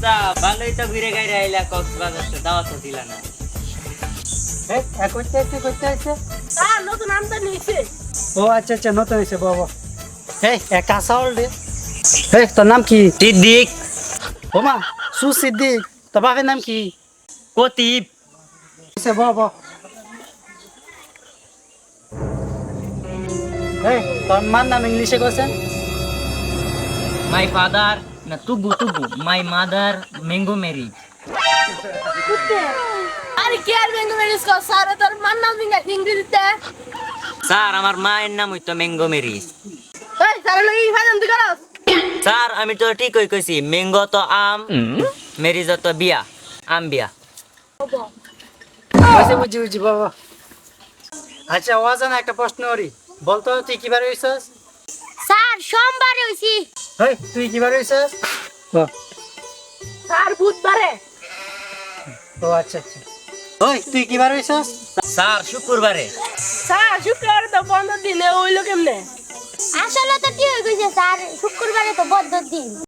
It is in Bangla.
চাচা ভালোই তো ঘুরে গাইরে আইলা কক্সবাজার তো দাওয়াত দিলা না করতে আছে নতুন আমদানি হয়েছে। ও আচ্ছা আচ্ছা নতুন হয়েছে বাবা এই এক কাঁচা হল রে তোর নাম কি সিদ্দিক ও মা সুসিদ্দিক তোর বাপের নাম কি কতিব বাবা তোর মার নাম ইংলিশে করছেন মাই ফাদার না তুবু মাই মাদার ম্যাঙ্গো মেরি আরে কে আর বেঙ্গল মেরিস কর স্যার তোর মান নাম ইংরেজিতে। স্যার আমার মায়ের নাম হইতো ম্যাঙ্গো মেরি এই স্যার লাগি ফাইনাল দি করস। স্যার আমি তো ঠিকই কইছি ম্যাঙ্গো তো আম মেরি তো বিয়া আম বিয়া বুঝি বুঝি বাবা আচ্ছা ওয়াজান একটা প্রশ্ন করি বলতো তুই কিবার হইছস স্যার সোমবার হইছি। তুই কিবার হইছস স্যার বুধবারে। ও আচ্ছা আচ্ছা তুই কিবার হইছস স্যার শুক্রবারে স্যার শুক্রবারে তো বন্ধ দিনে হইলো কেমনে? আসলে তো ঠিক হয়েছে স্যার, শুক্রবারে তো বদ্ধ দিন।